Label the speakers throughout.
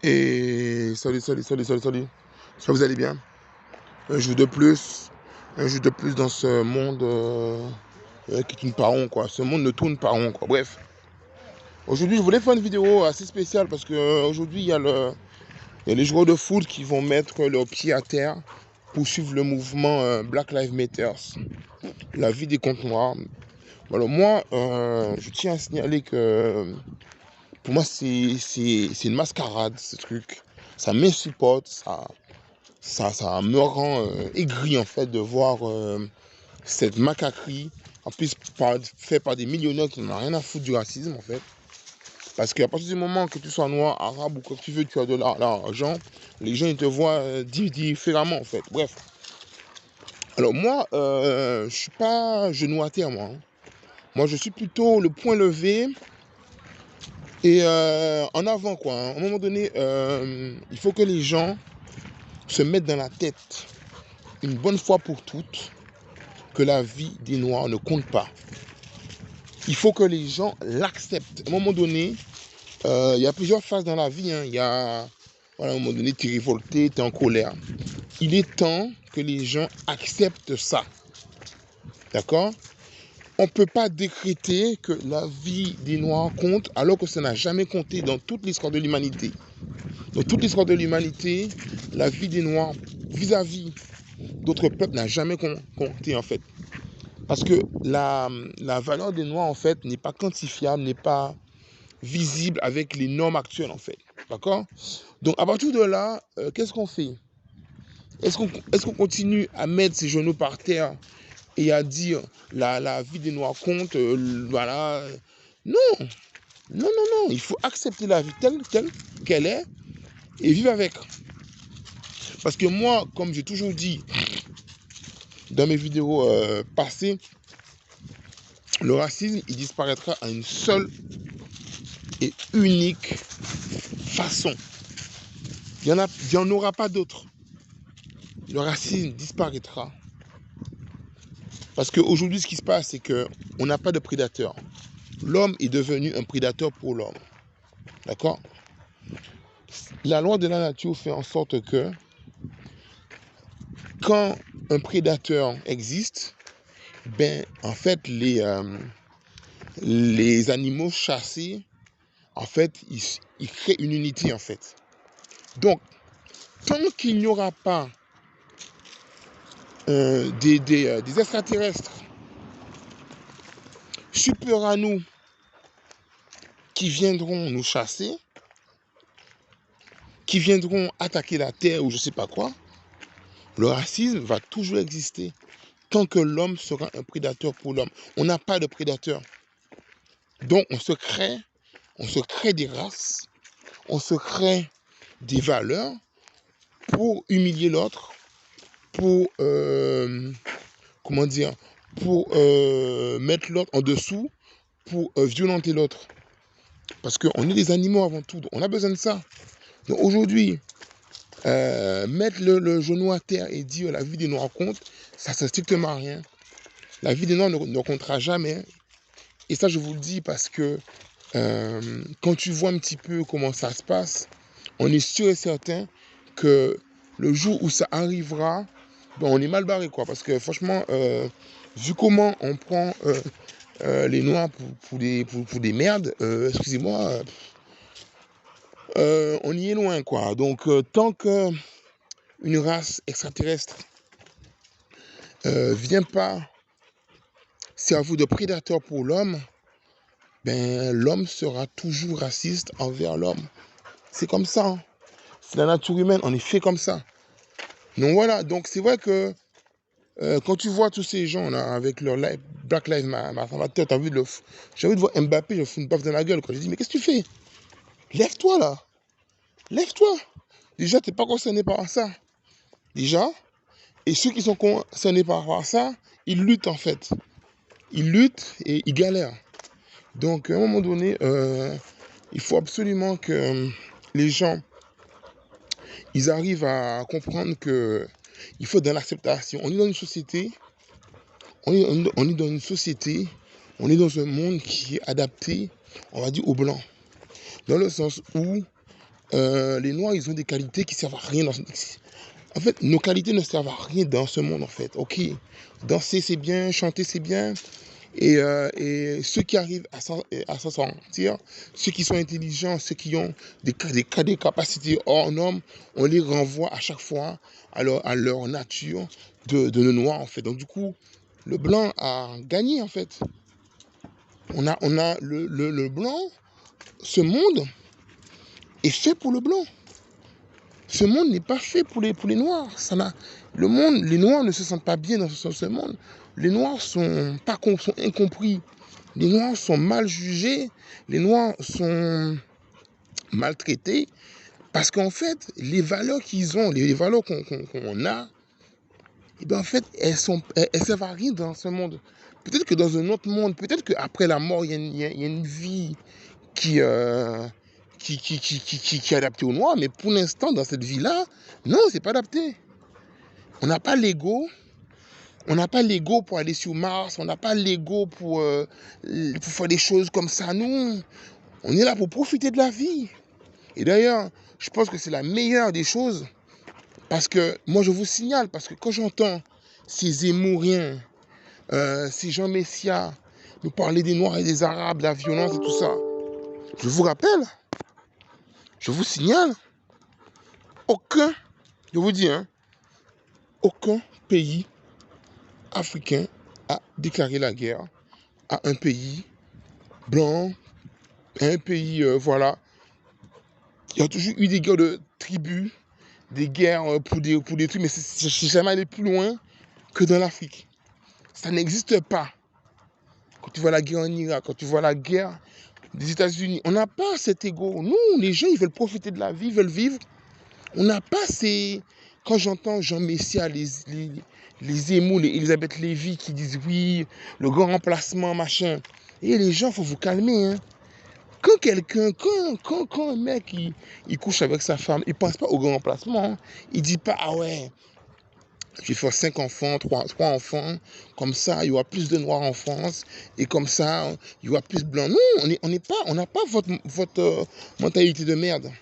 Speaker 1: Et salut. Ça vous allez bien? Un jour de plus. Un jour de plus dans ce monde qui tourne par rond, quoi. Ce monde ne tourne pas rond, quoi. Bref. Aujourd'hui, je voulais faire une vidéo assez spéciale parce que aujourd'hui, il y a les joueurs de foot qui vont mettre leurs pieds à terre pour suivre le mouvement Black Lives Matter. La vie des comptes noirs. Alors moi, je tiens à signaler que pour moi, c'est une mascarade, ce truc. Ça m'insupporte, ça me rend aigri, en fait, de voir cette macaquerie, en plus fait par des millionnaires qui n'ont rien à foutre du racisme, en fait. Parce qu'à partir du moment que tu sois noir, arabe ou quoi que tu veux, tu as de l'argent, les gens, ils te voient différemment, en fait. Bref. Alors moi, je suis pas genou à terre, moi. Moi, je suis plutôt le point levé et en avant, quoi. À un moment donné, il faut que les gens se mettent dans la tête, une bonne fois pour toutes, que la vie des Noirs ne compte pas. Il faut que les gens l'acceptent. À un moment donné, il y a plusieurs phases dans la vie. Il y a, voilà, à un moment donné, tu es révolté, tu es en colère. Il est temps que les gens acceptent ça. D'accord? On ne peut pas décréter que la vie des Noirs compte alors que ça n'a jamais compté dans toute l'histoire de l'humanité. Dans toute l'histoire de l'humanité, la vie des Noirs vis-à-vis d'autres peuples n'a jamais compté, en fait. Parce que la valeur des Noirs, en fait, n'est pas quantifiable, n'est pas visible avec les normes actuelles, en fait. D'accord? Donc, à partir de là, qu'est-ce qu'on fait? Est-ce qu'on continue à mettre ses genoux par terre et à dire la vie des Noirs compte, voilà? Non, non. Il faut accepter la vie telle qu'elle est et vivre avec. Parce que moi, comme j'ai toujours dit dans mes vidéos passées, le racisme, il disparaîtra à une seule et unique façon. Il n'y en aura pas d'autre. Le racisme disparaîtra. Parce qu'aujourd'hui, ce qui se passe, c'est qu'on n'a pas de prédateur. L'homme est devenu un prédateur pour l'homme. D'accord? La loi de la nature fait en sorte que quand un prédateur existe, ben, en fait, les animaux chassés, en fait, ils créent une unité, en fait. Donc, tant qu'il n'y aura pas des extraterrestres supérieurs à nous qui viendront nous chasser, qui viendront attaquer la Terre ou je ne sais pas quoi, le racisme va toujours exister tant que l'homme sera un prédateur pour l'homme. On n'a pas de prédateur. Donc on se crée des races, on se crée des valeurs pour humilier l'autre, pour mettre l'autre en dessous, pour violenter l'autre. Parce qu'on est des animaux avant tout, on a besoin de ça. Donc aujourd'hui, mettre le genou à terre et dire la vie des Noirs compte, ça ne sert strictement à rien. La vie des Noirs ne comptera jamais. Et ça, je vous le dis parce que quand tu vois un petit peu comment ça se passe, on est sûr et certain que le jour où ça arrivera, ben on est mal barré, quoi. Parce que franchement, vu comment on prend les Noirs pour des merdes, excusez-moi, on y est loin, quoi. Donc, tant qu'une race extraterrestre vient pas servir de prédateur pour l'homme, ben, l'homme sera toujours raciste envers l'homme. C'est comme ça. Hein. C'est la nature humaine, on est fait comme ça. Donc voilà, donc c'est vrai que quand tu vois tous ces gens là avec leur Black Lives Matter, j'ai envie de voir Mbappé, je fous une baffe dans la gueule. J'ai dit, mais qu'est-ce que tu fais? Lève-toi là. Lève-toi. Déjà, tu n'es pas concerné par ça. Déjà. Et ceux qui sont concernés par ça, ils luttent en fait. Ils luttent et ils galèrent. Donc à un moment donné, il faut absolument que les gens ils arrivent à comprendre que il faut de l'acceptation. On est dans une société, on est dans une société, on est dans un monde qui est adapté, on va dire, aux blancs. Dans le sens où les Noirs, ils ont des qualités qui servent à rien. En fait, nos qualités ne servent à rien dans ce monde, en fait. Ok, danser, c'est bien, chanter, c'est bien. Et ceux qui arrivent à s'en sortir, ceux qui sont intelligents, ceux qui ont des capacités hors normes, on les renvoie à chaque fois à leur nature de le noir, en fait. Donc, du coup, le blanc a gagné, en fait. On a le blanc, ce monde est fait pour le blanc. Ce monde n'est pas fait pour les noirs. Les noirs ne se sentent pas bien dans ce monde. Les noirs sont incompris. Les noirs sont mal jugés. Les noirs sont maltraités. Parce qu'en fait, les valeurs qu'ils ont, les valeurs qu'on a, eh bien, en fait, elles servent à rien dans ce monde. Peut-être que dans un autre monde, peut-être qu'après la mort, il y a une vie qui, qui est adapté aux Noirs, mais pour l'instant, dans cette vie-là, non, c'est pas adapté. On n'a pas l'ego. On n'a pas l'ego pour aller sur Mars. On n'a pas l'ego pour faire des choses comme ça. Nous, on est là pour profiter de la vie. Et d'ailleurs, je pense que c'est la meilleure des choses. Parce que, moi, je vous signale, parce que quand j'entends ces Zémouriens, ces Jean Messia, nous parler des Noirs et des Arabes, de la violence et tout ça, je vous rappelle, je vous signale, je vous dis, hein, aucun pays africain a déclaré la guerre à un pays blanc, à un pays, voilà. Il y a toujours eu des guerres de tribus, des guerres pour des trucs, mais c'est jamais allé plus loin que dans l'Afrique. Ça n'existe pas. Quand tu vois la guerre en Irak, quand tu vois la guerre des États-Unis, on n'a pas cet ego. Nous, les gens, ils veulent profiter de la vie, ils veulent vivre. On n'a pas ces... Quand j'entends Jean Messia, les Zemmour, les Elisabeth Lévy qui disent oui, le grand remplacement, machin. Et les gens, il faut vous calmer. Hein. Quand un mec, il couche avec sa femme, il ne pense pas au grand remplacement. Hein. Il ne dit pas, ah ouais, je vais faire 5 enfants, 3 enfants. Comme ça, il y aura plus de Noirs en France. Et comme ça, il y aura plus de Blancs. Non, on n'a pas votre mentalité de merde.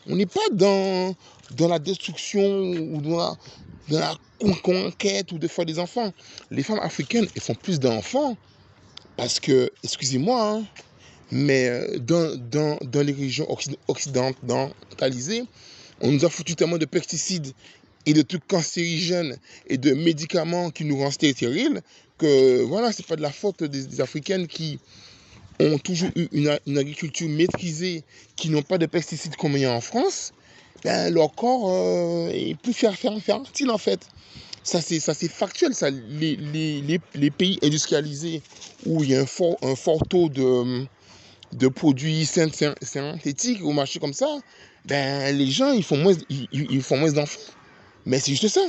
Speaker 1: On n'est pas dans la destruction ou dans la conquête ou de faire des enfants. Les femmes africaines, elles font plus d'enfants parce que, excusez-moi, hein, mais dans les régions occidentalisées, on nous a foutu tellement de pesticides et de trucs cancérigènes et de médicaments qui nous rendent stériles que voilà, c'est pas de la faute des Africaines qui ont toujours eu une agriculture maîtrisée, qui n'ont pas de pesticides comme il y a en France. Ben, leur corps est plus fertile en fait. Ça c'est factuel. Ça. Les pays industrialisés où il y a un fort taux de produits synthétiques au marché comme ça, ben, les gens ils font moins d'enfants. Mais c'est juste ça.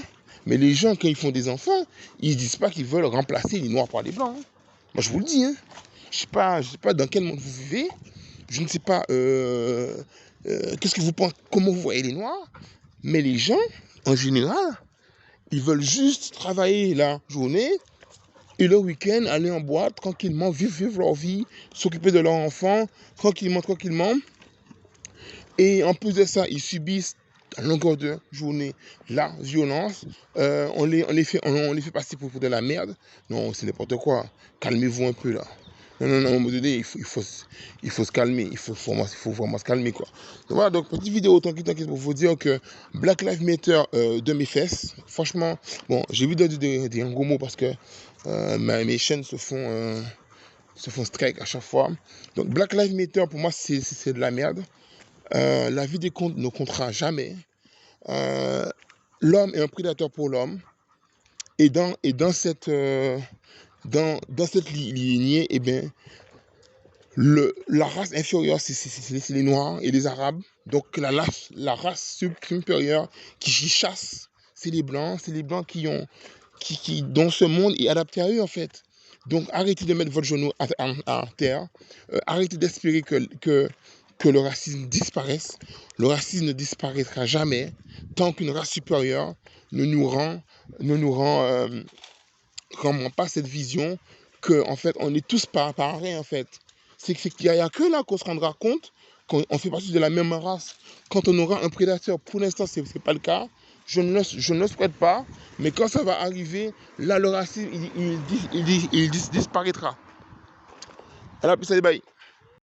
Speaker 1: Mais les gens, quand ils font des enfants, ils ne disent pas qu'ils veulent remplacer les Noirs par les Blancs. Hein. Moi, je vous le dis. Hein. Je ne sais pas dans quel monde vous vivez. Je ne sais pas qu'est-ce que vous pensez, comment vous voyez les Noirs. Mais les gens, en général, ils veulent juste travailler la journée et le week-end, aller en boîte, tranquillement, vivre leur vie, s'occuper de leurs enfants, tranquillement. Et en plus de ça, ils subissent à longueur de journée la violence. On les fait passer pour de la merde. Non, c'est n'importe quoi. Calmez-vous un peu là. Non, à un moment donné, il faut se calmer. Il faut vraiment se calmer, quoi. Donc voilà, donc petite vidéo tranquille pour vous dire que Black Lives Matter de mes fesses. Franchement, bon, j'ai vu des gros mots parce que mes chaînes se font strike à chaque fois. Donc Black Lives Matter, pour moi, c'est de la merde. La vie des comptes ne comptera jamais. L'homme est un prédateur pour l'homme. Et dans cette lignée, eh bien, la race inférieure, c'est les Noirs et les Arabes. Donc la race supérieure qui chasse, c'est les Blancs. C'est les Blancs dont ce monde est adapté à eux, en fait. Donc arrêtez de mettre votre genou à terre. Arrêtez d'espérer que le racisme disparaisse. Le racisme ne disparaîtra jamais tant qu'une race supérieure ne nous rend pas cette vision que en fait on est tous pareils en fait. C'est qu'il y a que là qu'on se rendra compte quand on fait partie de la même race, quand on aura un prédateur. Pour l'instant, ce n'est pas le cas. Je ne le souhaite pas. Mais quand ça va arriver, là, le racisme, il disparaîtra. Alors, puis ça, bye.